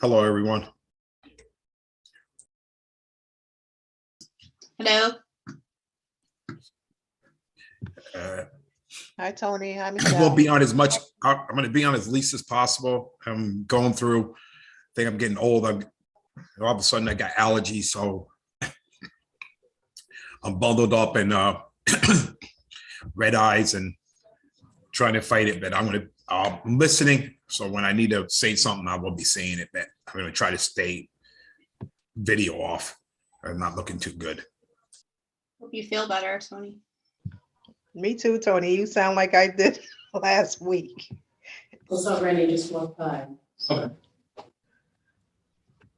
Hello, everyone. Hello. Hi, Tony. Hi, I Michelle. won't be on as much. I'm going to be on as least as possible. I'm going through, I think I'm getting old. All of a sudden I got allergies, so I'm bundled up and red eyes and trying to fight it, but I'm listening. So when I need to say something, I will be saying it, but I'm going to try to stay video off. I'm not looking too good. Hope you feel better, Tony. Me too, Tony. You sound like I did last week. What's up, Randy? Just walked by. Okay.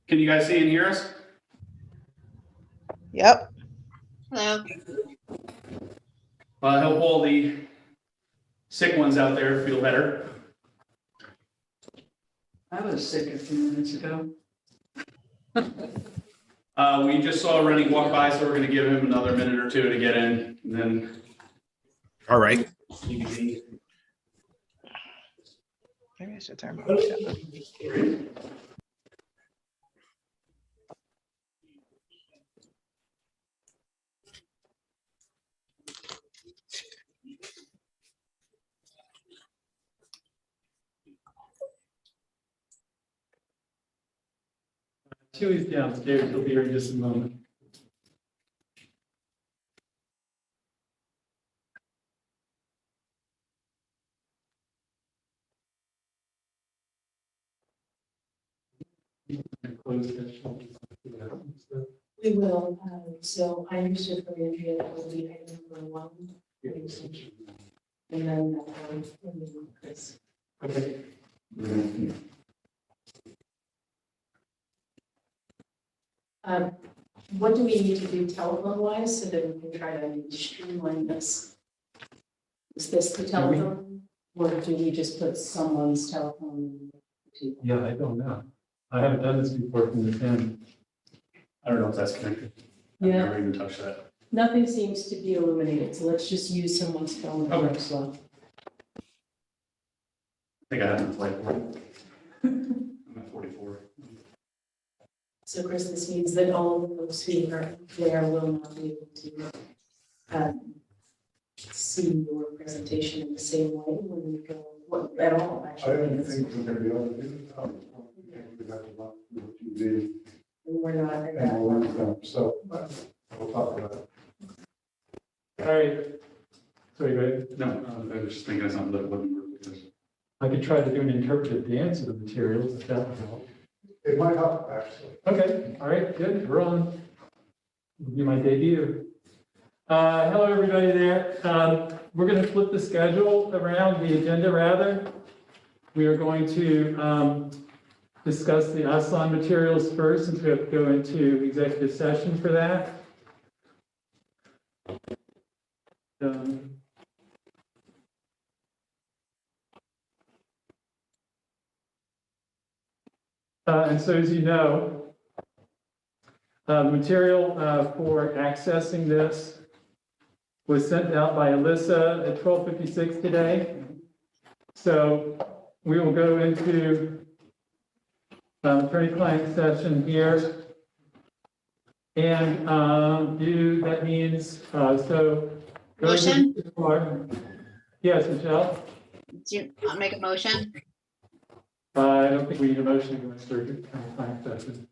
Can you guys see and hear us? Yep. Hello. I hope all the sick ones out there feel better. I was sick a few minutes ago. We just saw Rennie walk by, so we're going to give him another minute or two to get in, and then All right. you can see. Maybe I should turn my mic down. Chewy's downstairs. He'll be here in just a moment. We will, so I understood from Andrea that will be item number 1. And then, Chris. Okay. What do we need to do telephone wise so that we can try to streamline this? Is this the telephone, or do we just put someone's telephone? Yeah, I don't know. I haven't done this before from this end. I don't know if that's connected. I've Yeah. never even touched that. Nothing seems to be illuminated, so let's just use someone's phone that Okay. works well. I think I have to play. I'm at 44. So Chris, this means that all of those who are there will not be able to see your presentation in the same way when we go, at all, actually. I don't think we're gonna be able to do that. We have to look at what you did And we're not at and that we'll level. learn from, so we'll talk about it. All right. Sorry, go ahead. No, I was just thinking of something that wouldn't work because I could try to do an interpretive dance of the materials if that would help. It might help, actually. Okay, all right, good, we're on. It'll be my debut. Hello, everybody there. We're going to flip the schedule around, the agenda rather. We are going to discuss the Aslan materials first, since we have to go into executive session for that. And so, as you know, the material for accessing this was sent out by Alyssa at 12:56 today. So we will go into attorney-client session here. And that means, so. Motion? Yes, Michelle? Do you make a motion? I don't think we need a motion to go into attorney-client session.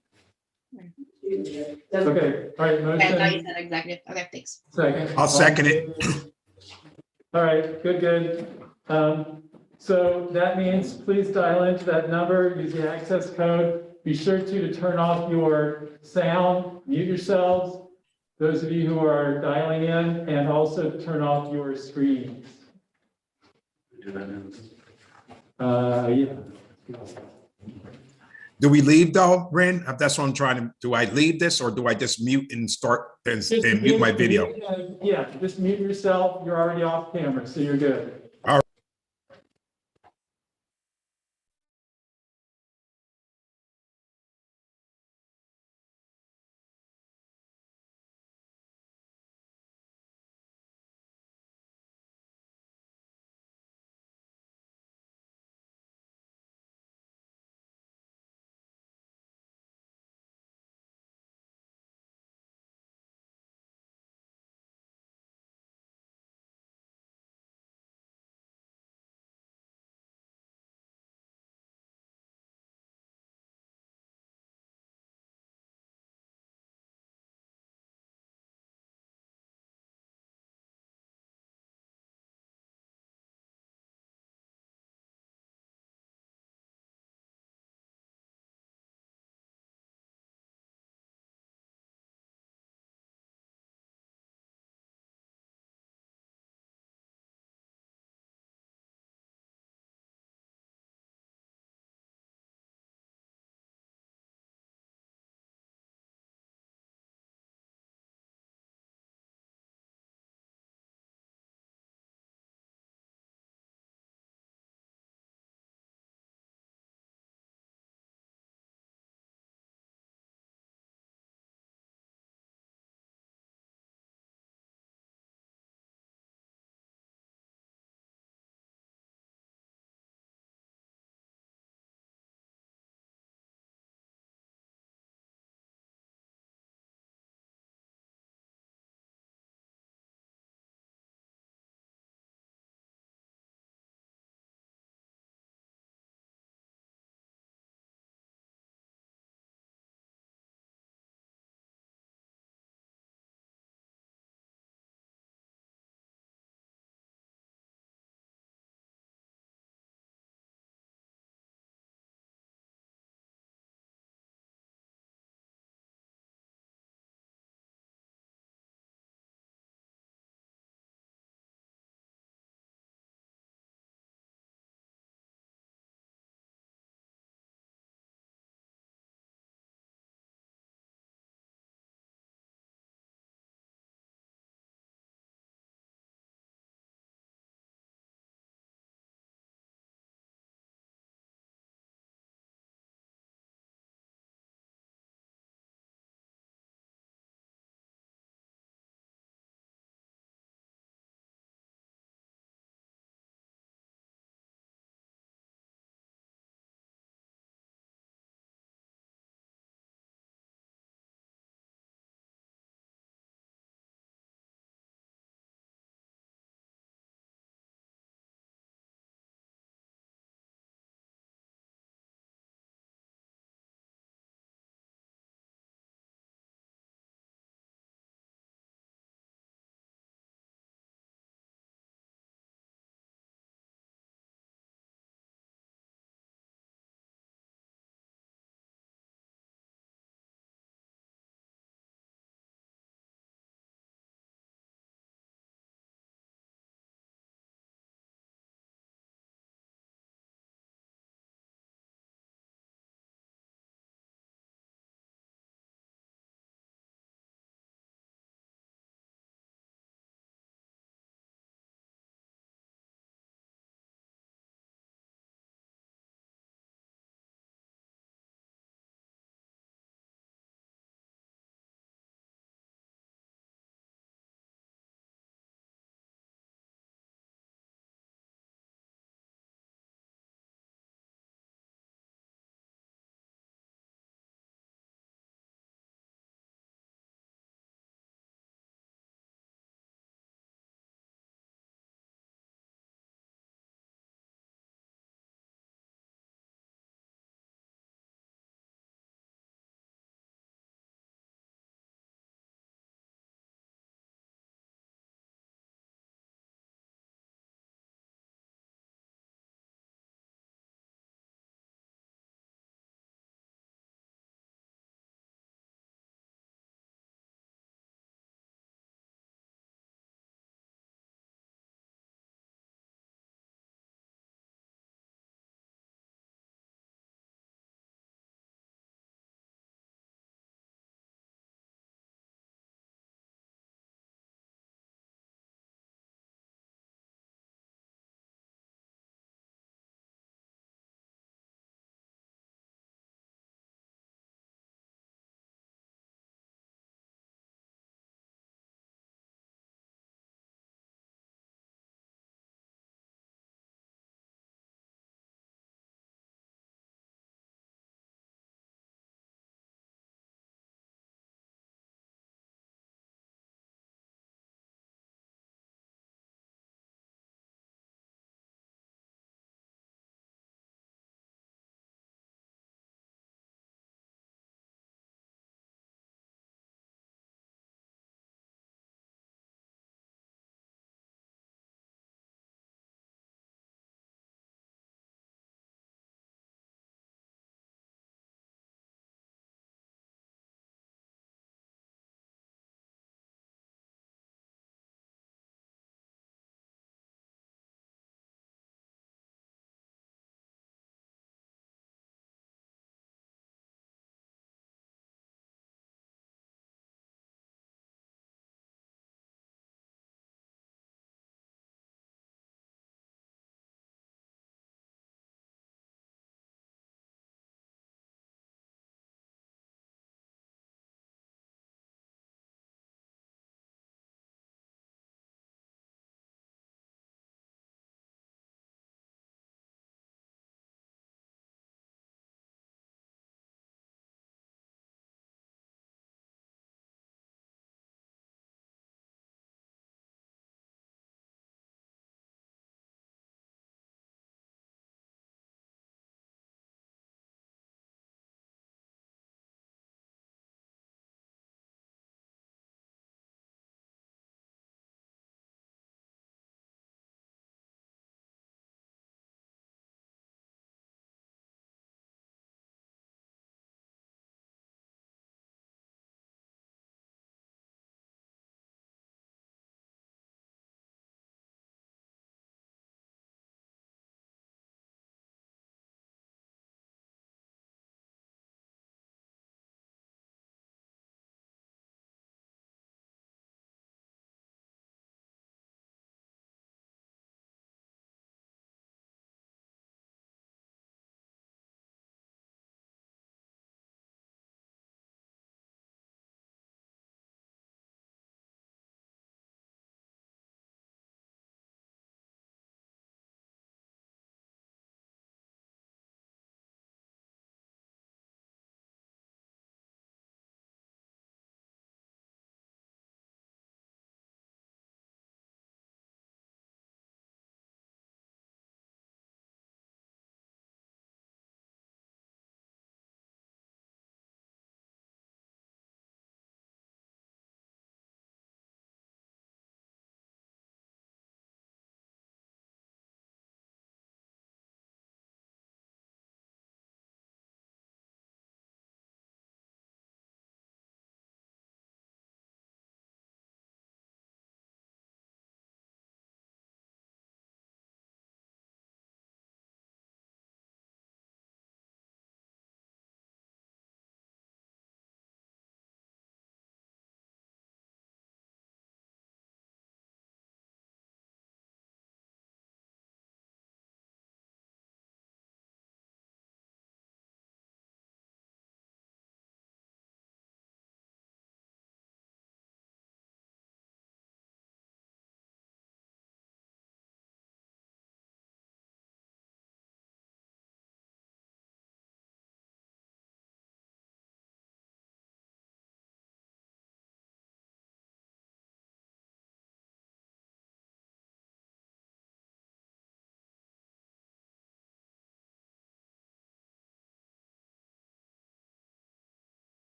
Okay, all right, Okay, I thought you motion, said executive. Okay, thanks. second. I'll second it. All right, good. So that means please dial into that number, use the access code. Be sure to turn off your sound, mute yourselves, those of you who are dialing in, and also turn off your screens. do that now. Yeah. Do we leave though, Ren? That's what I'm trying to, do I leave this or do I just mute and start and mute my video? Yeah, just mute yourself. You're already off camera, so you're good.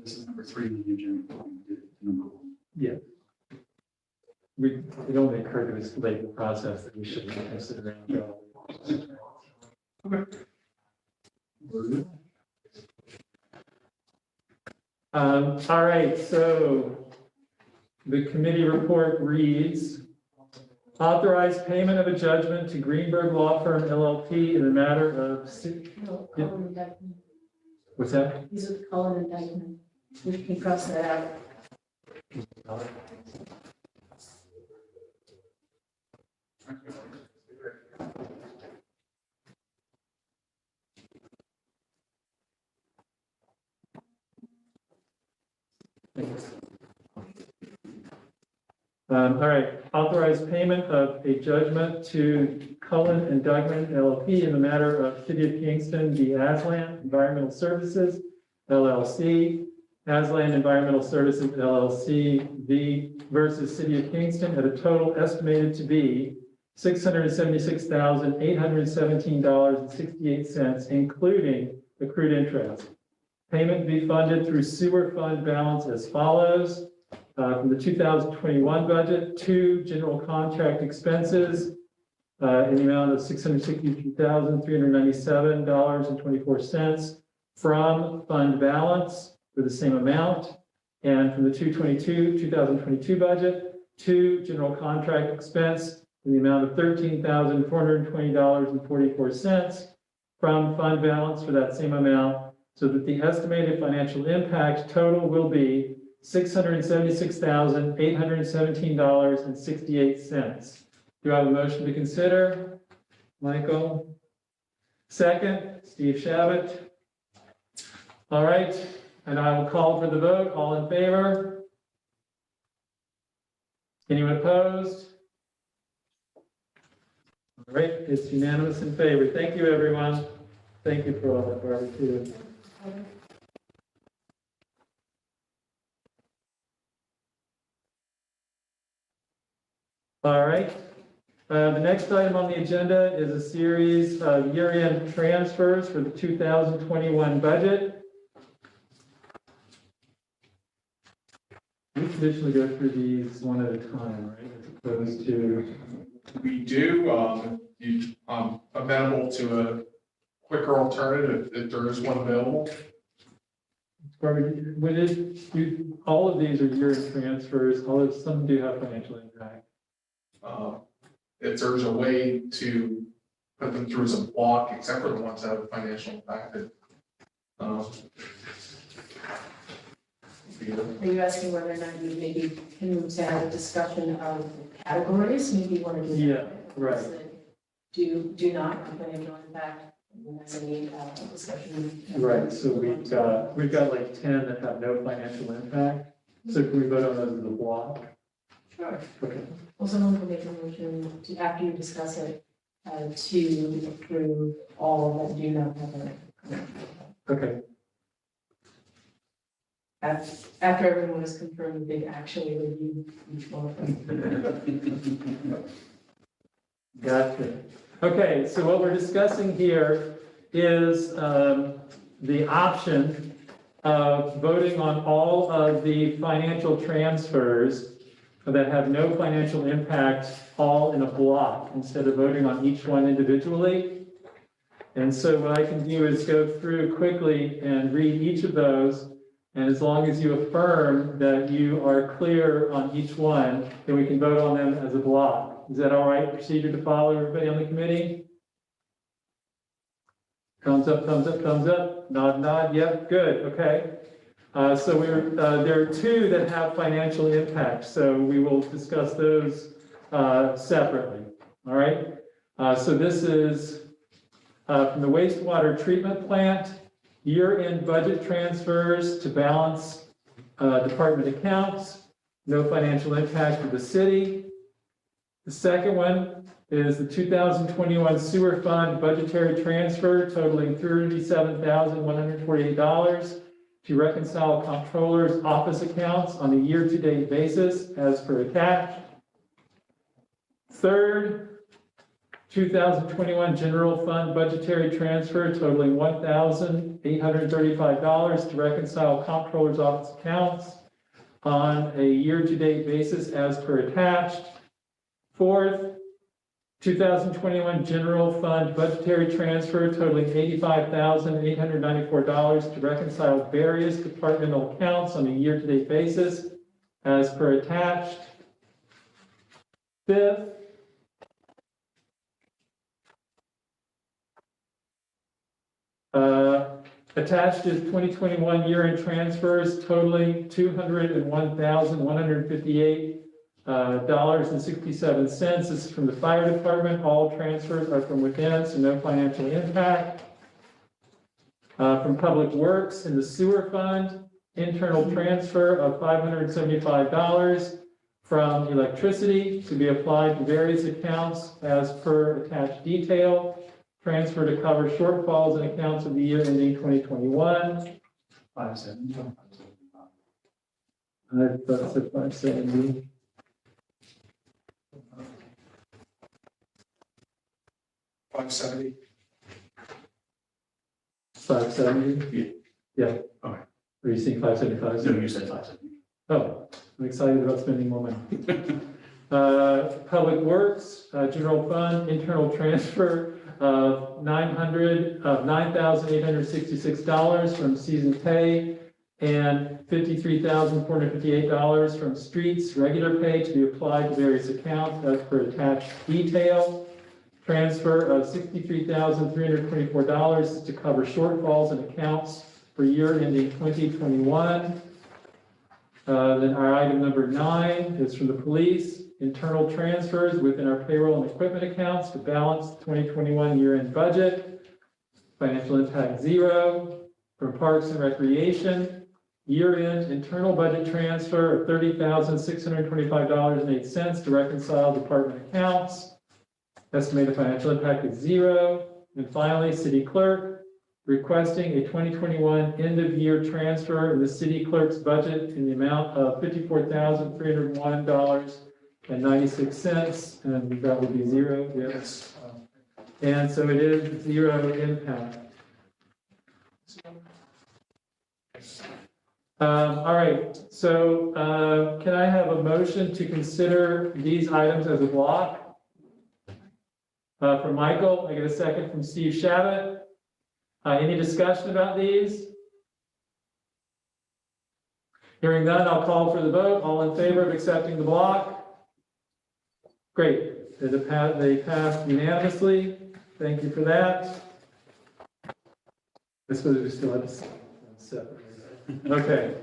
This is number 3 on the agenda. Number 1. Yeah. It only occurred to us late in the process that we should consider. All right, so the committee report reads, authorize payment of a judgment to Greenberg Law Firm LLP in the matter of, No, Cullen and Dyckman. what's that? These are Cullen and Dyckman. We can cross that out. All right, authorize payment of a judgment to Cullen and Dyckman LLP in the matter of City of Kingston v. Aslan Environmental Services LLC, Aslan Environmental Services LLC versus City of Kingston at a total estimated to be $676,817.68, including accrued interest. Payment be funded through sewer fund balance as follows. From the 2021 budget to general contract expenses in the amount of $663,397.24 from fund balance for the same amount. And from the 2022 budget to general contract expense in the amount of $13,420.44 from fund balance for that same amount, so that the estimated financial impact total will be $676,817.68. Do I have a motion to consider? Michael? Second, Steve Shabbat. All right, and I will call for the vote. All in favor? Anyone opposed? All right, it's unanimous in favor. Thank you, everyone. Thank you for all that, Barbara, too. All right. The next item on the agenda is a series of year-end transfers for the 2021 budget. We traditionally go through these one at a time, right? As opposed to, We do, amenable to a quicker alternative if there is one available. Barbara, all of these are year-end transfers, although some do have financial impact. If there's a way to put them through as a block, except for the ones that have financial impact. Are you asking whether or not you maybe can move to have a discussion of categories? Maybe you want to do that. Yeah, right. That do not have financial impact. And that's any discussion. Right, so we've got like 10 that have no financial impact. So can we vote on those as a block? Sure. Okay. Well, someone can make a motion to, after you discuss it, to approve all that do not have a. Okay. After everyone is confirmed, they actually review each one of them. Gotcha. Okay, so what we're discussing here is the option of voting on all of the financial transfers that have no financial impact all in a block instead of voting on each one individually. And so what I can do is go through quickly and read each of those. And as long as you affirm that you are clear on each one, then we can vote on them as a block. Is that all right procedure to follow, everybody on the committee? Thumbs up, thumbs up, thumbs up, nod, nod, yep, good, okay. So there are two that have financial impact, so we will discuss those separately, all right? So this is from the wastewater treatment plant, year-end budget transfers to balance department accounts, no financial impact to the city. The second one is the 2021 sewer fund budgetary transfer totaling $37,148 to reconcile comptroller's office accounts on a year-to-date basis as per attached. Third, 2021 general fund budgetary transfer totaling $1,835 to reconcile comptroller's office accounts on a year-to-date basis as per attached. Fourth, 2021 general fund budgetary transfer totaling $85,894 to reconcile various departmental accounts on a year-to-date basis as per attached. Fifth, attached is 2021 year-end transfers totaling $201,158.67. This is from the fire department. All transfers are from within, so no financial impact. From Public Works in the sewer fund, internal transfer of $575 from electricity to be applied to various accounts as per attached detail. Transfer to cover shortfalls in accounts of the year ending 2021. 570. I thought it said 570. $570. 570? Yeah. Okay. Are you seeing 575? No, you said 570. Oh, I'm excited about spending more money. Public Works, general fund, internal transfer of $9,866 from season pay and $53,458 from streets regular pay to be applied to various accounts as per attached detail. Transfer of $63,324 is to cover shortfalls in accounts for year ending 2021. Then our item number 9 is from the police. Internal transfers within our payroll and equipment accounts to balance the 2021 year-end budget. Financial impact 0. From Parks and Recreation, year-end internal budget transfer of $30,625.08 to reconcile department accounts. Estimated financial impact is 0. And finally, City Clerk, requesting a 2021 end-of-year transfer in the city clerk's budget in the amount of $54,301.96, and that would be 0. Yes. And so it is 0 impact. All right, so can I have a motion to consider these items as a block? From Michael, I get a second from Steve Shabbat. Any discussion about these? Hearing none, I'll call for the vote. All in favor of accepting the block? Great, they passed unanimously. Thank you for that. I suppose we still have to separate. Okay.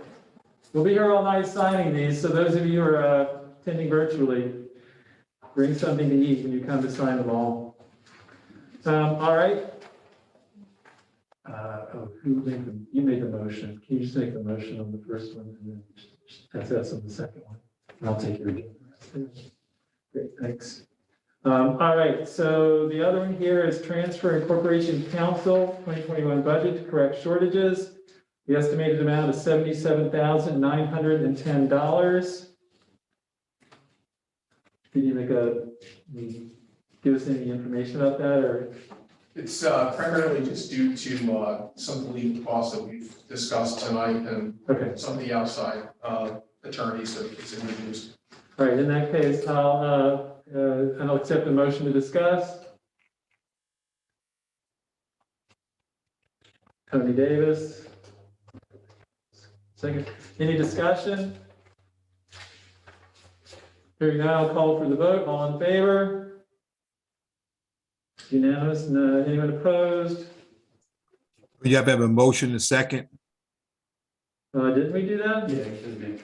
We'll be here all night signing these, so those of you who are attending virtually, bring something to eat when you come to sign them all. All right. You made the motion. Can you just make the motion on the first one and then that's on the second one? And I'll take your again. Great, thanks. All right, so the other one here is transfer and corporation council 2021 budget to correct shortages. The estimated amount is $77,910. Can you give us any information about that, or? It's primarily just due to some of the legal costs that we've discussed tonight and Okay. some of the outside attorneys that it's introduced. All right, in that case, I'll accept the motion to discuss. Tony Davis. Second, any discussion? Hearing none, I'll call for the vote. All in favor? Unanimous. No, anyone opposed? You have to have a motion, a second. Didn't we do that? Yeah, it should be.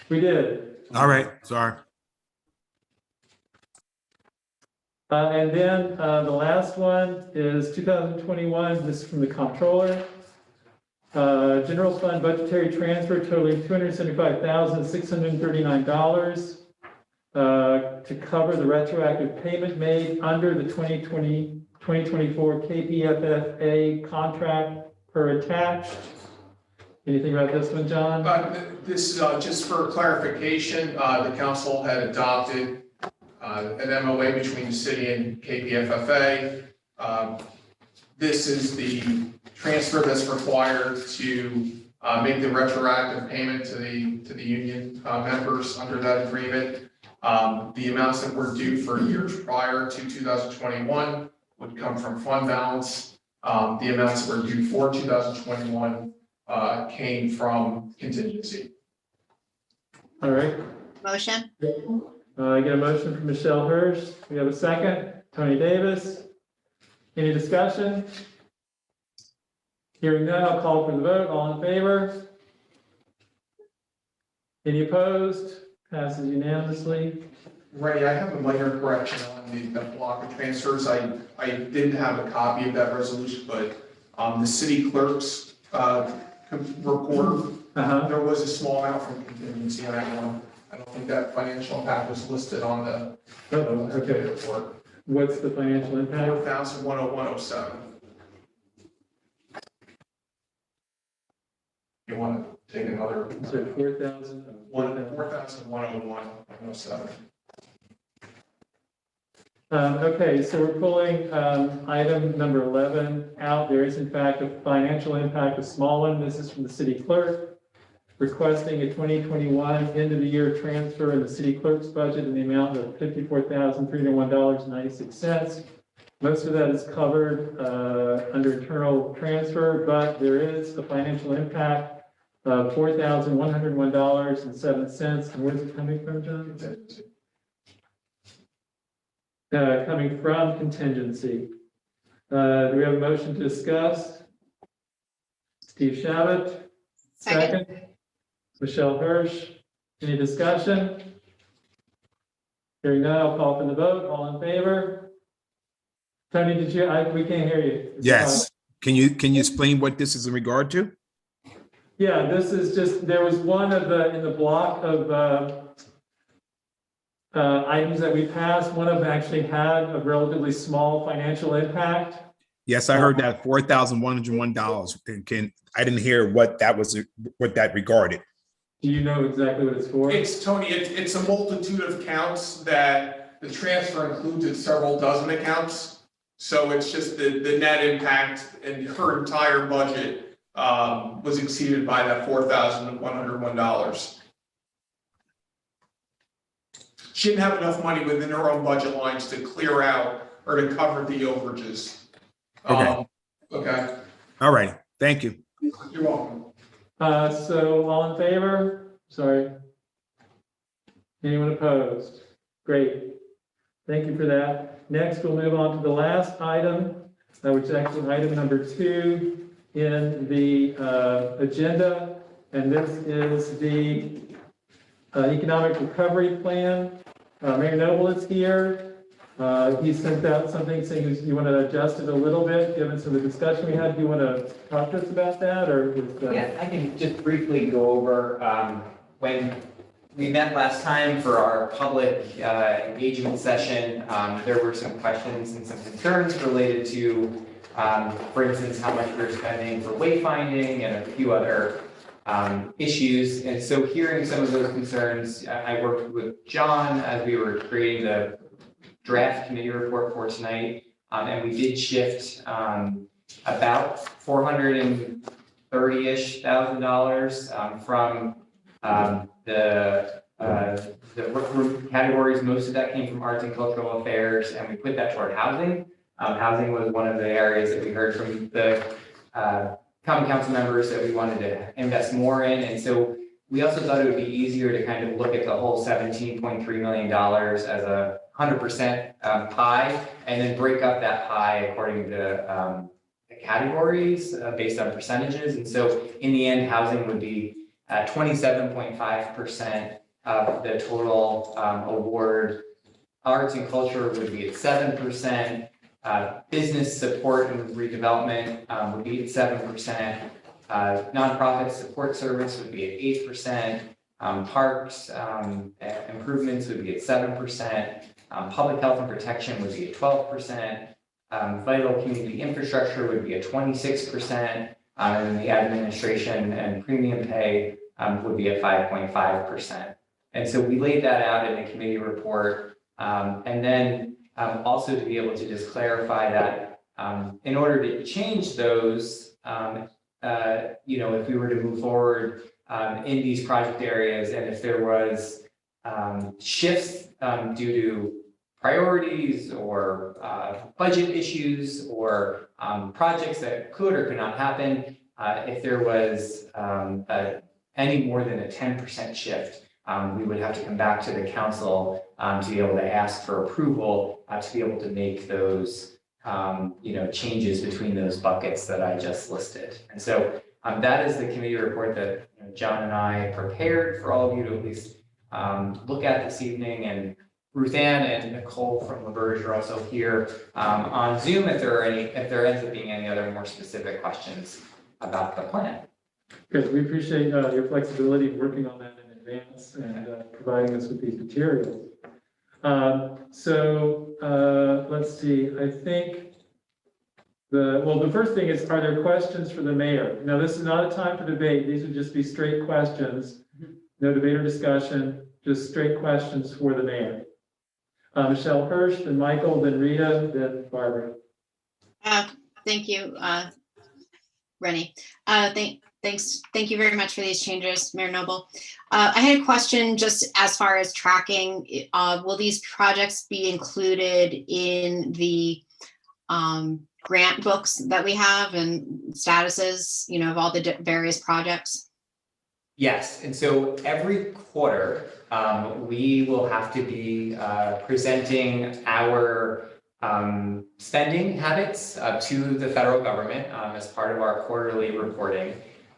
We did. All right, sorry. And then the last one is 2021. This is from the comptroller. General fund budgetary transfer totaling $275,639 to cover the retroactive payment made under the 2024 KPFFA contract per attached. Anything about this one, John? This is just for clarification, the council had adopted an MOA between the city and KPFFA. This is the transfer that's required to make the retroactive payment to the union members under that agreement. The amounts that were due for years prior to 2021 would come from fund balance. The amounts that were due for 2021 came from contingency. All right. Motion, I get a motion from Michelle Hirsch. We have a second. Tony Davis. Any discussion? Hearing none, I'll call for the vote. All in favor? Any opposed? Passes unanimously. Right, I have a minor correction on the block of transfers. I didn't have a copy of that resolution, but the city clerk's report, there was a small amount from contingency on that one. I don't think that financial impact was listed on the Okay. report. What's the financial impact? 4,101.07. You want to take another? So 4,000. 4,101.07. Okay, so we're pulling item number 11 out. There is in fact a financial impact, a small one. This is from the city clerk, requesting a 2021 end of the year transfer in the city clerk's budget in the amount of $54,301.96. Most of that is covered under internal transfer, but there is a financial impact of $4,101.07. And where's it coming from, John? Coming from contingency. Do we have a motion to discuss? Steve Shabbat, second, second. Michelle Hirsch, any discussion? Hearing none, I'll call for the vote. All in favor? Tony, did you, we can't hear you. Yes. Can you explain what this is in regard to? Yeah, this is just, there was one of the, in the block of items that we passed, one of them actually had a relatively small financial impact. Yes, I heard that $4,101. I didn't hear what that was, what that regarded. Do you know exactly what it's for? It's Tony, it's a multitude of accounts that the transfer includes in several dozen accounts. So it's just the net impact and her entire budget was exceeded by that $4,101. She didn't have enough money within her own budget lines to clear out or to cover the overages. Okay. Okay, All right. Thank you. you're welcome. So all in favor? Sorry. Anyone opposed? Great. Thank you for that. Next, we'll move on to the last item, which is actually item number 2 in the agenda. And this is the economic recovery plan. Mayor Noble is here. He sent out something saying you want to adjust it a little bit, given some of the discussion we had. Do you want to talk to us about that, or? Yeah, I can just briefly go over when we met last time for our public engagement session. There were some questions and some concerns related to, for instance, how much we're spending for wayfinding and a few other issues. And so hearing some of those concerns, I worked with John as we were creating the draft committee report for tonight. And we did shift about $430-ish thousand from the work group categories. Most of that came from arts and cultural affairs, and we put that toward housing. Housing was one of the areas that we heard from the common council members that we wanted to invest more in. And so we also thought it would be easier to kind of look at the whole $17.3 million as a 100% pie, and then break up that pie according to categories based on percentages. And so in the end, housing would be 27.5% of the total award. Arts and culture would be at 7%. Business support and redevelopment would be at 7%. Nonprofit support service would be at 8%. Parks improvements would be at 7%. Public health and protection would be at 12%. Vital community infrastructure would be at 26%. And then the administration and premium pay would be at 5.5%. And so we laid that out in a committee report And then also to be able to just clarify that in order to change those, if we were to move forward in these project areas, and if there was shifts due to priorities or budget issues or projects that could or could not happen, if there was any more than a 10% shift, we would have to come back to the council to be able to ask for approval to be able to make those changes between those buckets that I just listed. And so that is the committee report that John and I prepared for all of you to at least look at this evening. And Ruth Ann and Nicole from LaBerge are also here on Zoom if there ends up being any other more specific questions about the plan. Good, we appreciate your flexibility in working on that in advance and providing us with these materials. Let's see, I think the first thing is, are there questions for the mayor? Now, this is not a time for debate. These would just be straight questions. No debate or discussion, just straight questions for the mayor. Michelle Hirsch, then Michael, then Rita, then Barbara. Thank you, Rennie. Thank you very much for these changes, Mayor Noble. I had a question just as far as tracking. Will these projects be included in the grant books that we have and statuses, of all the various projects? Yes, and so every quarter, we will have to be presenting our spending habits to the federal government as part of our quarterly reporting.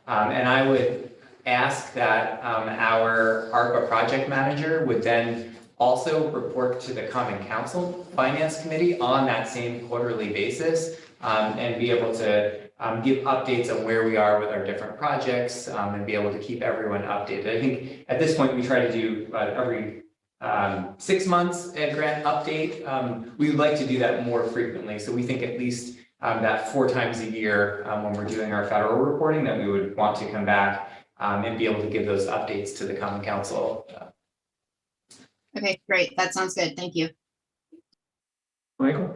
And I would ask that our ARPA project manager would then also report to the Common Council Finance Committee on that same quarterly basis and be able to give updates on where we are with our different projects and be able to keep everyone updated. I think at this point we try to do every 6 months a grant update. We would like to do that more frequently. So we think at least that 4 times a year when we're doing our federal reporting that we would want to come back and be able to give those updates to the Common Council. Okay, great. That sounds good. Thank you. Michael?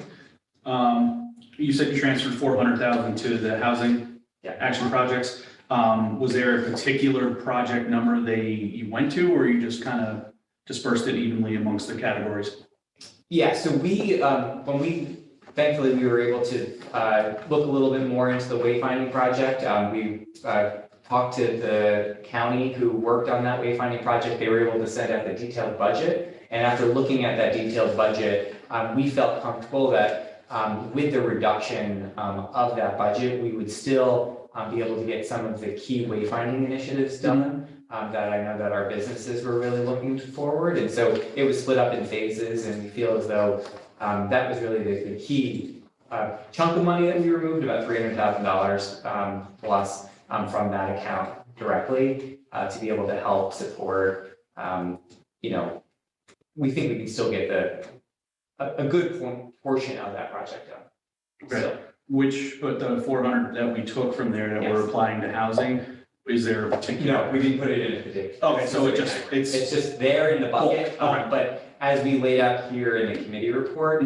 You said you transferred 400,000 to the housing action projects. Was there a particular project number you went to, or you just kind of dispersed it evenly amongst the categories? Yeah, so thankfully we were able to look a little bit more into the wayfinding project. We talked to the county who worked on that wayfinding project. They were able to send out the detailed budget. And after looking at that detailed budget, we felt comfortable that with the reduction of that budget, we would still be able to get some of the key wayfinding initiatives done that I know that our businesses were really looking forward. And so it was split up in phases, and we feel as though that was really the key chunk of money that we removed, about $300,000 plus from that account directly to be able to help support, we think we can still get a good portion of that project done. Okay. But the 400 that we took from there that we're applying to housing, is there a particular? No, we didn't put it in a particular. Okay, so it's just there in the bucket. Cool. Okay. But as we laid out here in the committee report,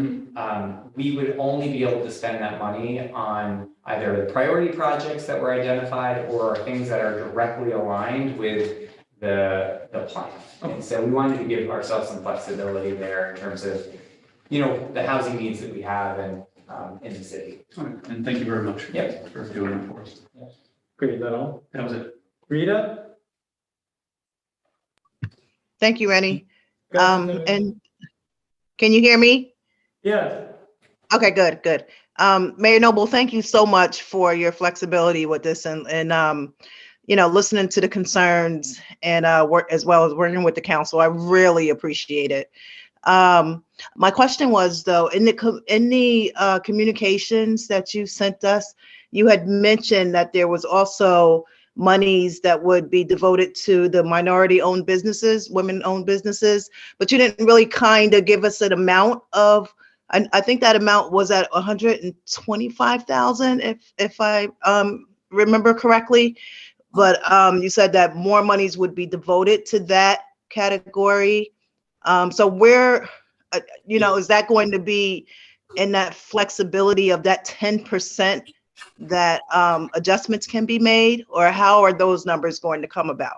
we would only be able to spend that money on either the priority projects that were identified or things that are directly aligned with the plan. Okay. And so we wanted to give ourselves some flexibility there in terms of, the housing needs that we have and in the city. Okay. And thank you very much for doing it for us. Yeah. Great, is that all? That was it. Rita? Thank you, Rennie. And can you hear me? Yes. Okay, good. Mayor Noble, thank you so much for your flexibility with this and listening to the concerns and work as well as working with the council. I really appreciate it. My question was, though, in the communications that you sent us, you had mentioned that there was also monies that would be devoted to the minority-owned businesses, women-owned businesses, but you didn't really kind of give us an amount of. I think that amount was at 125,000, if I remember correctly. But you said that more monies would be devoted to that category. So where is that going to be in that flexibility of that 10% that adjustments can be made, or how are those numbers going to come about?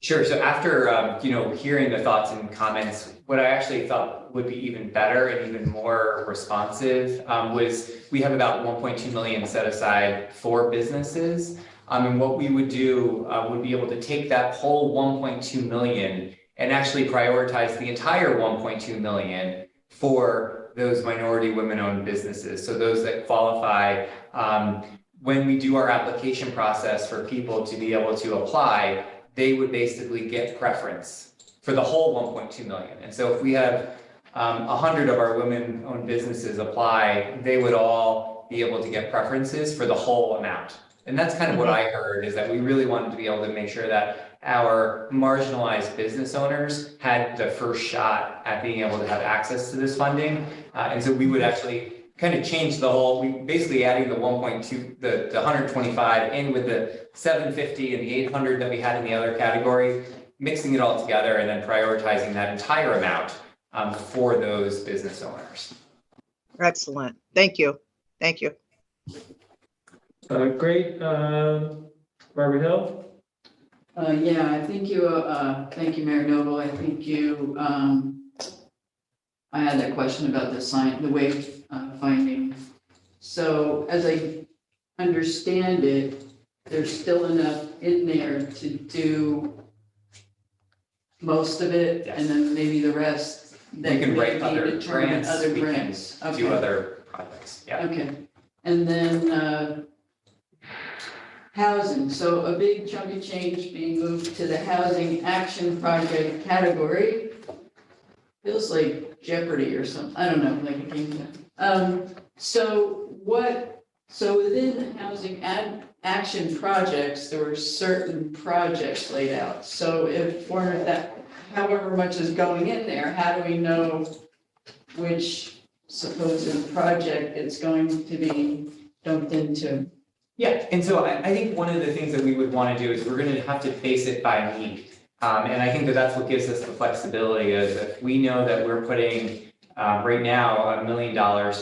Sure. So after, hearing the thoughts and comments, what I actually thought would be even better and even more responsive was we have about 1.2 million set aside for businesses. And what we would do would be able to take that whole 1.2 million and actually prioritize the entire 1.2 million for those minority women-owned businesses. So those that qualify when we do our application process for people to be able to apply, they would basically get preference for the whole 1.2 million. And so if we have 100 of our women-owned businesses apply, they would all be able to get preferences for the whole amount. And that's kind of what I heard, is that we really wanted to be able to make sure that our marginalized business owners had the first shot at being able to have access to this funding. And so we would actually kind of change the whole, we basically adding the 1.2, the 125 in with the 750 and the 800 that we had in the other category, mixing it all together and then prioritizing that entire amount for those business owners. Excellent. Thank you. Thank you. Great. Barbara Hill? Yeah, I think thank you, Mayor Noble. I think I had that question about the wave finding. So as I understand it, there's still enough in there to do most of it, and then maybe the rest. We can write other grants. Other we grants. can do other projects. Yeah. Okay, and then housing. So a big chunk of change being moved to the housing action project category. Feels like Jeopardy or something. I don't know, like a game. So within the housing action projects, there were certain projects laid out. So if however much is going in there, how do we know which supposed project it's going to be dumped into? Yeah, and so I think one of the things that we would want to do is we're going to have to base it by need. And I think that that's what gives us the flexibility, is if we know that we're putting right now $1 million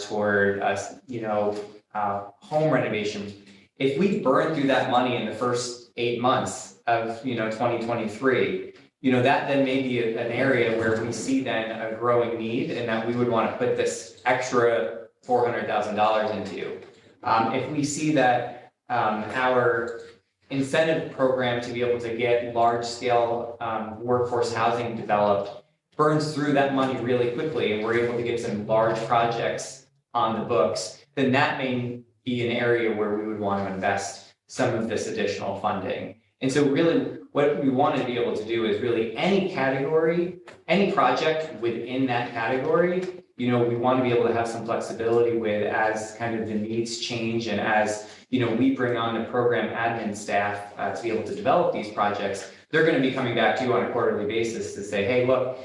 toward home renovation. If we burn through that money in the first 8 months of 2023, that then may be an area where we see then a growing need, and that we would want to put this extra $400,000 into. If we see that our incentive program to be able to get large scale workforce housing developed burns through that money really quickly, and we're able to get some large projects on the books, then that may be an area where we would want to invest some of this additional funding. And so really what we want to be able to do is really any category, any project within that category, we want to be able to have some flexibility with as kind of the needs change, and as we bring on the program admin staff to be able to develop these projects. They're going to be coming back to you on a quarterly basis to say, hey, look,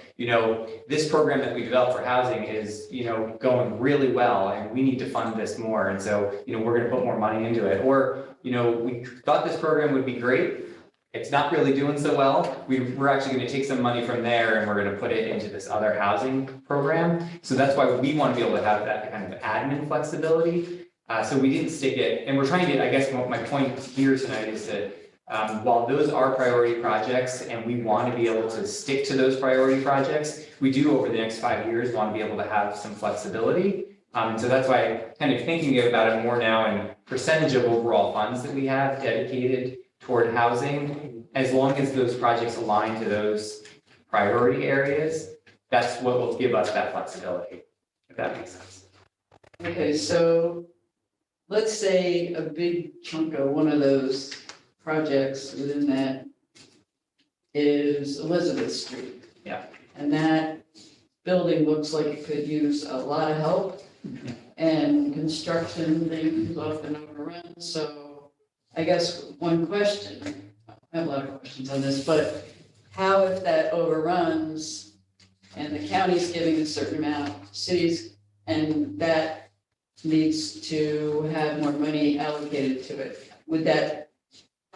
this program that we developed for housing is, going really well, and we need to fund this more. And so, we're going to put more money into it. Or, we thought this program would be great. It's not really doing so well. We're actually going to take some money from there and we're going to put it into this other housing program. So that's why we want to be able to have that kind of admin flexibility. So we didn't stick it, and we're trying to, I guess my point here tonight is that while those are priority projects and we want to be able to stick to those priority projects, we do over the next 5 years want to be able to have some flexibility. And so that's why kind of thinking about it more now in percentage of overall funds that we have dedicated toward housing, as long as those projects align to those priority areas, that's what will give us that flexibility, if that makes sense. Okay, so let's say a big chunk of one of those projects within that is Elizabeth Street. Yeah. And that building looks like it could use a lot of help, and construction things often overrun. So I guess one question, I have a lot of questions on this, but how if that overruns and the county's giving a certain amount, cities, and that needs to have more money allocated to it,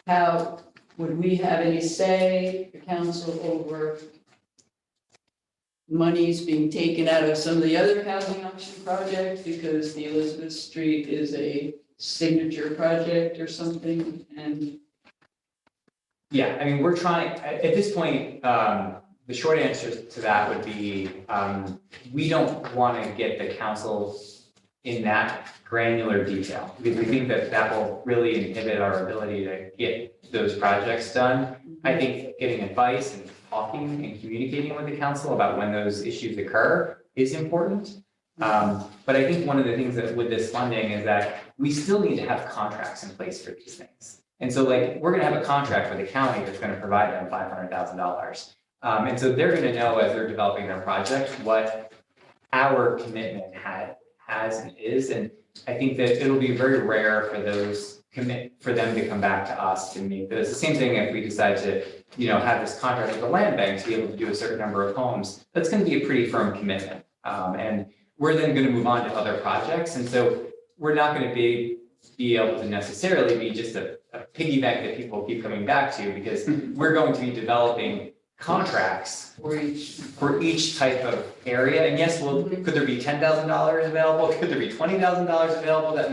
how would we have any say, the council, over money's being taken out of some of the other housing auction projects because the Elizabeth Street is a signature project or something, and Yeah, I mean, we're trying, at this point, the short answer to that would be, we don't want to get the council in that granular detail, because we think that that will really inhibit our ability to get those projects done. I think getting advice and talking and communicating with the council about when those issues occur is important. But I think one of the things that with this funding is that we still need to have contracts in place for these things. And so like, we're gonna have a contract with the county that's gonna provide them $500,000. And so they're gonna know as they're developing their project, what our commitment has and is. And I think that it'll be very rare for them to come back to us to make this. The same thing if we decide to, have this contract with the land bank to be able to do a certain number of homes, that's gonna be a pretty firm commitment. And we're then gonna move on to other projects. And so we're not gonna be able to necessarily be just a piggy bank that people keep coming back to, because we're going to be developing contracts for each type of area. And yes, well, could there be $10,000 available? Could there be $20,000 available that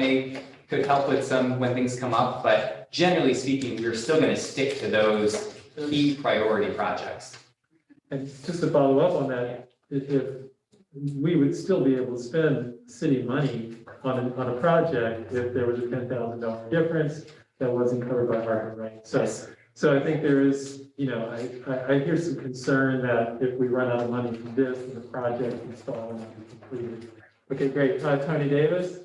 could help with some when things come up? But generally speaking, we're still going to stick to those key priority projects. And just to follow up on that, if we would still be able to spend city money on a project if there was a $10,000 difference that wasn't covered by Harbor, right? So I think there is, I hear some concern that if we run out of money from this, the project can stall and not be completed. Okay, great. Tony Davis?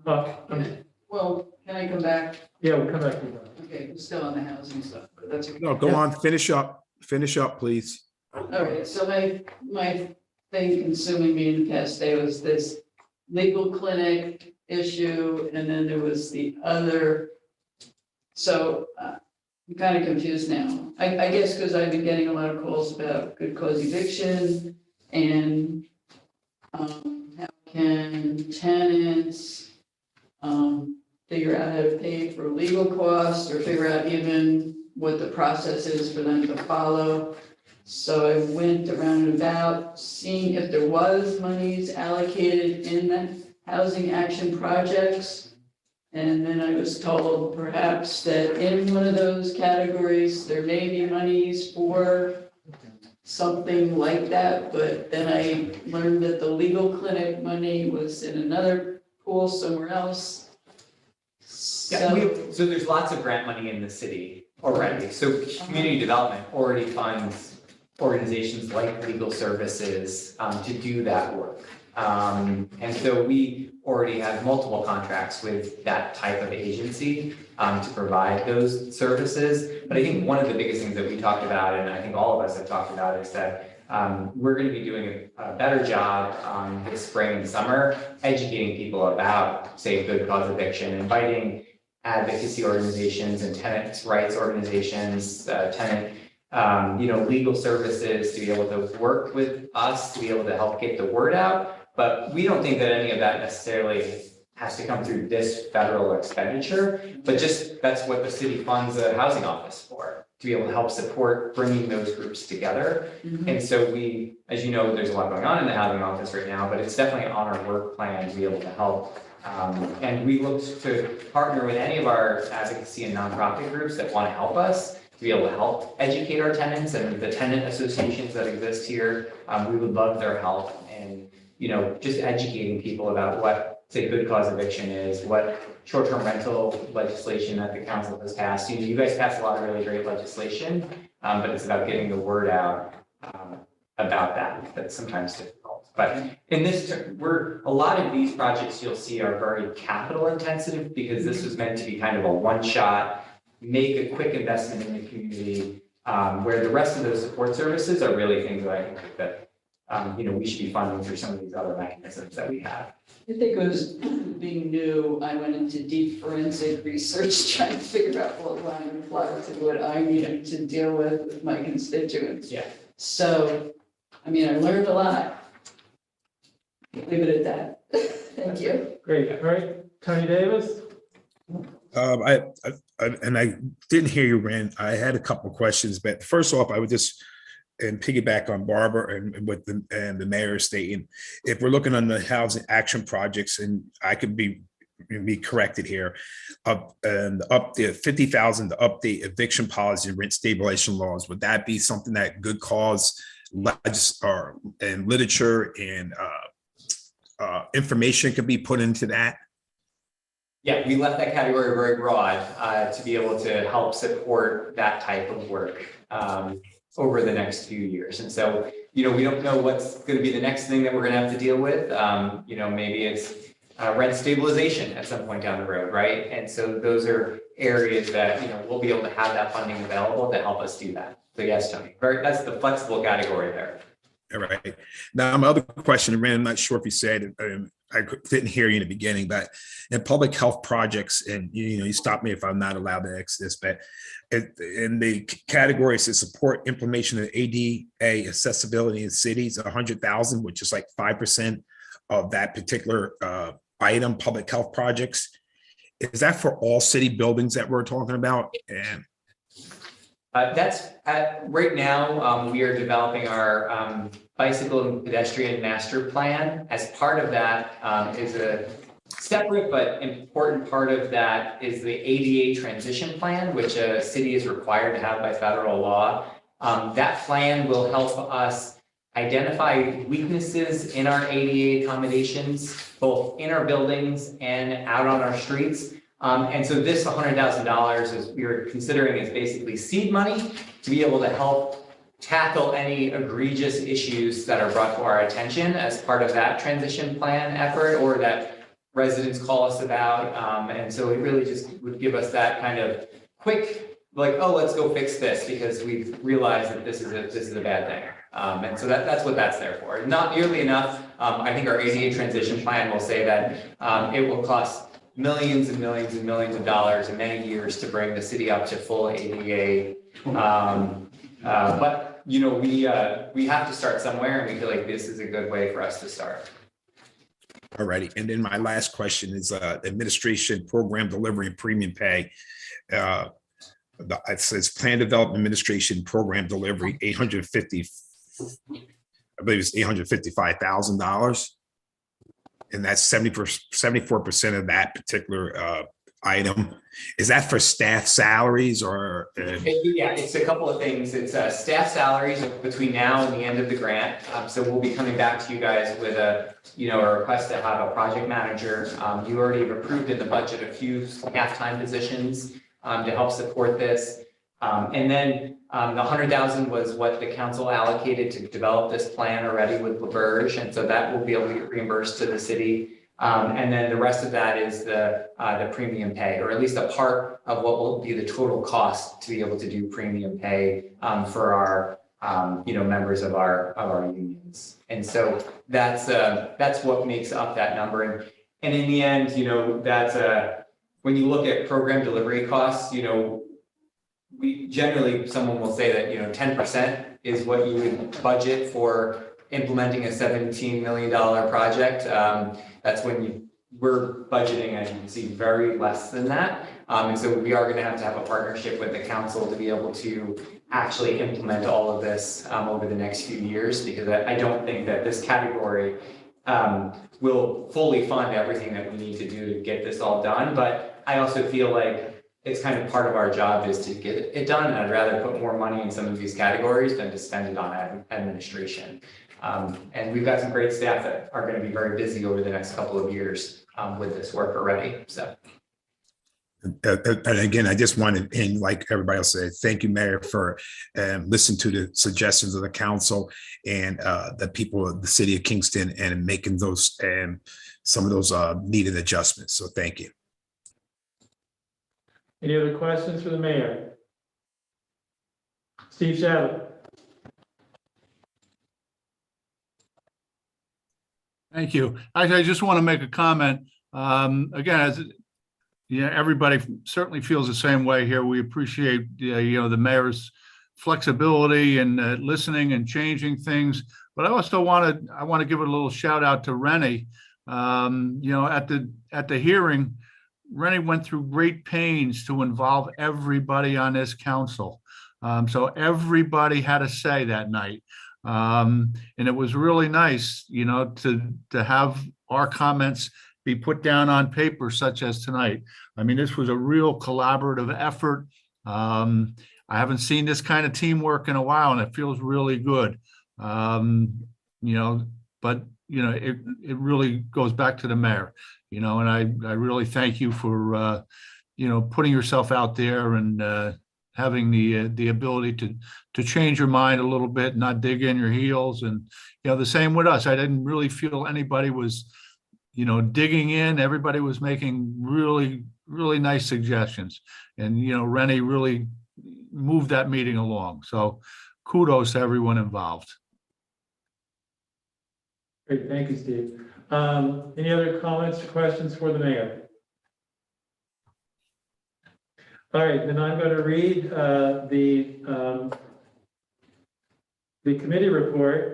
well, can I come back? Yeah, we'll come back to that. Okay, we're still on the housing stuff, but that's okay. No, go on, finish up, please. All right, so my thing consuming me in the past day was this legal clinic issue, and then there was the other. So I'm kind of confused now. I guess because I've been getting a lot of calls about good cause eviction and how can tenants figure out how to pay for legal costs or figure out even what the process is for them to follow. So I went around and about seeing if there was monies allocated in the housing action projects. And then I was told perhaps that in one of those categories, there may be monies for something like that. But then I learned that the legal clinic money was in another pool somewhere else. Yeah, so there's lots of grant money in the city already. So community development already funds organizations like legal services to do that work. And so we already have multiple contracts with that type of agency to provide those services. But I think one of the biggest things that we talked about, and I think all of us have talked about, is that we're going to be doing a better job this spring and summer educating people about, say, good cause eviction, inviting advocacy organizations and tenants' rights organizations, legal services to be able to work with us to be able to help get the word out. But we don't think that any of that necessarily has to come through this federal expenditure, but just that's what the city funds the housing office for, to be able to help support bringing those groups together. Mm-hmm. And so we, as you know, there's a lot going on in the housing office right now, but it's definitely on our work plan to be able to help. And we look to partner with any of our advocacy and nonprofit groups that want to help us to be able to help educate our tenants and the tenant associations that exist here. We would love their help in, just educating people about what, say, good cause eviction is, what short-term rental legislation that the council has passed. You guys passed a lot of really great legislation, but it's about getting the word out about that. That's sometimes difficult. But in this, a lot of these projects you'll see are very capital intensive because this was meant to be kind of a one-shot, make a quick investment in the community, where the rest of those support services are really things that I think that we should be funding through some of these other mechanisms that we have. I think it was being new, I went into deep forensic research trying to figure out what line applies to what I needed to deal with my constituents. Yeah. So, I learned a lot. Leave it at that. Thank you. Great. All right, Tony Davis. I didn't hear you, Rand. I had a couple of questions, but first off, I would just and piggyback on Barbara and what the mayor is stating, if we're looking on the housing action projects, and I could be corrected here, and update 50,000 to update eviction policy and rent stabilization laws, would that be something that good cause and literature and information could be put into that? Yeah, we left that category very broad to be able to help support that type of work over the next few years. And so, we don't know what's going to be the next thing that we're going to have to deal with. Maybe it's rent stabilization at some point down the road, right? And so those are areas that, we'll be able to have that funding available to help us do that. So yes, Tony, that's the flexible category there. All right. Now, my other question, Rand, I'm not sure if you said, I didn't hear you in the beginning, but in public health projects, and you stop me if I'm not allowed to ask this, but in the categories to support implementation of ADA accessibility in cities, 100,000, which is like 5% of that particular item, public health projects. Is that for all city buildings that we're talking about? And that's right now, we are developing our bicycle and pedestrian master plan. As part of that is a separate but important part of that is the ADA transition plan, which a city is required to have by federal law. That plan will help us identify weaknesses in our ADA accommodations, both in our buildings and out on our streets. And so this $100,000 is we are considering is basically seed money to be able to help tackle any egregious issues that are brought to our attention as part of that transition plan effort, or that residents call us about. And so it really just would give us that kind of quick, like, oh, let's go fix this because we've realized that this is a bad thing. And so that's what that's there for. Not nearly enough. I think our ADA transition plan will say that it will cost millions and millions and millions of dollars in many years to bring the city up to full ADA. But we have to start somewhere, and we feel like this is a good way for us to start. All righty. And then my last question is administration, program delivery, and premium pay. It says plan development, administration, program delivery, I believe it's $855,000. And that's 74% of that particular item. Is that for staff salaries or? Yeah, it's a couple of things. It's staff salaries between now and the end of the grant. So we'll be coming back to you guys with a request to have a project manager. You already have approved in the budget a few half-time positions to help support this. And then the 100,000 was what the council allocated to develop this plan already with LaBerge, and so that will be able to get reimbursed to the city. And then the rest of that is the premium pay, or at least a part of what will be the total cost to be able to do premium pay for our members of our unions. And so that's what makes up that number. And in the end, that's when you look at program delivery costs, we generally, someone will say that, 10% is what you would budget for implementing a $17 million project. That's when we're budgeting, as you can see, very less than that. And so we are going to have a partnership with the council to be able to actually implement all of this over the next few years, because I don't think that this category will fully fund everything that we need to do to get this all done. But I also feel like it's kind of part of our job is to get it done. And I'd rather put more money in some of these categories than to spend it on administration. And we've got some great staff that are going to be very busy over the next couple of years with this work already. So. And again, I just wanted, and like everybody else said, thank you, Mayor, for listening to the suggestions of the council and the people of the city of Kingston and making those and some of those needed adjustments. So thank you. Any other questions for the mayor? Steve Shadow. Thank you. I just want to make a comment. Again, everybody certainly feels the same way here. We appreciate the mayor's flexibility and listening and changing things. But I also want to give a little shout out to Rennie. At the hearing, Rennie went through great pains to involve everybody on this council. So everybody had a say that night. And it was really nice, to have our comments be put down on paper such as tonight. I mean, this was a real collaborative effort. I haven't seen this kind of teamwork in a while, and it feels really good. But it really goes back to the mayor, and I really thank you for, putting yourself out there and having the ability to change your mind a little bit, not dig in your heels. And, the same with us. I didn't really feel anybody was, digging in. Everybody was making really, really nice suggestions. And, Rennie really moved that meeting along. So kudos to everyone involved. Great, thank you, Steve. Any other comments or questions for the mayor? All right, then I'm going to read the committee report.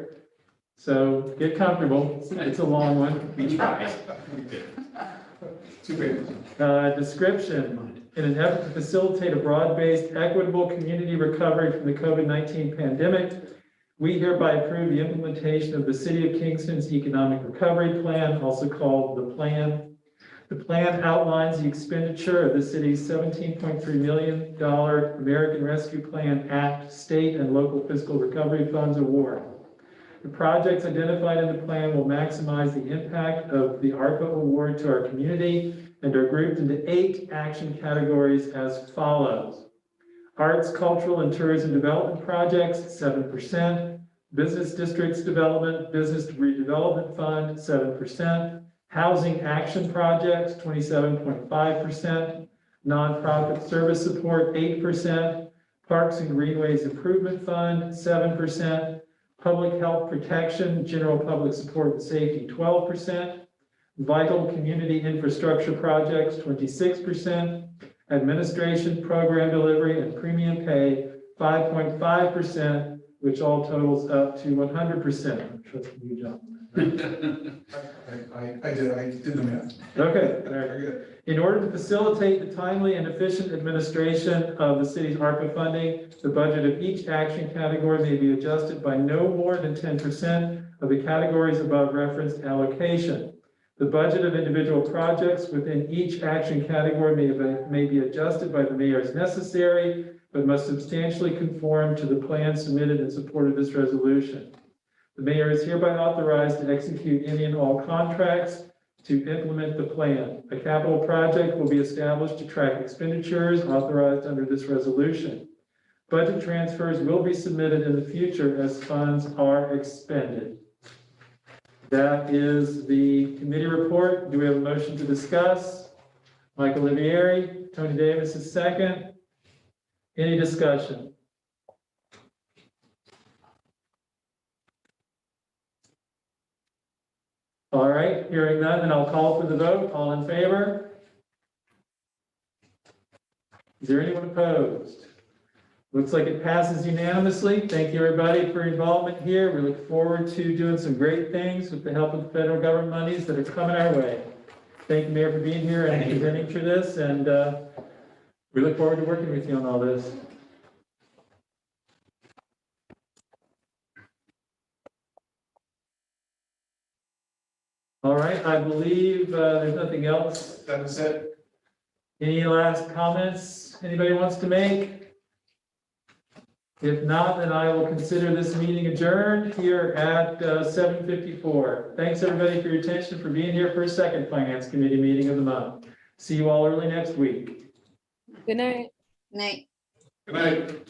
So get comfortable. It's a long one. We try. 2 pages. Description. In an effort to facilitate a broad-based, equitable community recovery from the COVID-19 pandemic, we hereby approve the implementation of the City of Kingston's Economic Recovery Plan, also called the Plan. The plan outlines the expenditure of the city's $17.3 million American Rescue Plan Act State and Local Fiscal Recovery Funds award. The projects identified in the plan will maximize the impact of the ARPA award to our community and are grouped into 8 action categories as follows. Arts, cultural, and tourism development projects, 7%. Business districts development, business redevelopment fund, 7%. Housing action projects, 27.5%. Nonprofit service support, 8%. Parks and greenways improvement fund, 7%. Public health protection, general public support and safety, 12%. Vital community infrastructure projects, 26%. Administration, program delivery, and premium pay, 5.5%, which all totals up to 100%. Trust you, John. I did the math. Okay, very good. In order to facilitate the timely and efficient administration of the city's ARPA funding, the budget of each action category may be adjusted by no more than 10% of the categories above referenced allocation. The budget of individual projects within each action category may be adjusted by the mayor as necessary, but must substantially conform to the plan submitted in support of this resolution. The mayor is hereby authorized to execute any and all contracts to implement the plan. A capital project will be established to track expenditures authorized under this resolution. Budget transfers will be submitted in the future as funds are expended. That is the committee report. Do we have a motion to discuss? Mike Olivieri, Tony Davis is second. Any discussion? All right, hearing none, then I'll call for the vote. All in favor? Is there anyone opposed? Looks like it passes unanimously. Thank you, everybody, for your involvement here. We look forward to doing some great things with the help of the federal government monies that are coming our way. Thank you, Mayor, for being here and presenting for this, and we look forward to working with you on all this. All right, I believe there's nothing else. That was it. Any last comments anybody wants to make? If not, then I will consider this meeting adjourned here at 7:54. Thanks, everybody, for your attention, for being here for a second Finance Committee meeting of the month. See you all early next week. Good night. Night. Good night.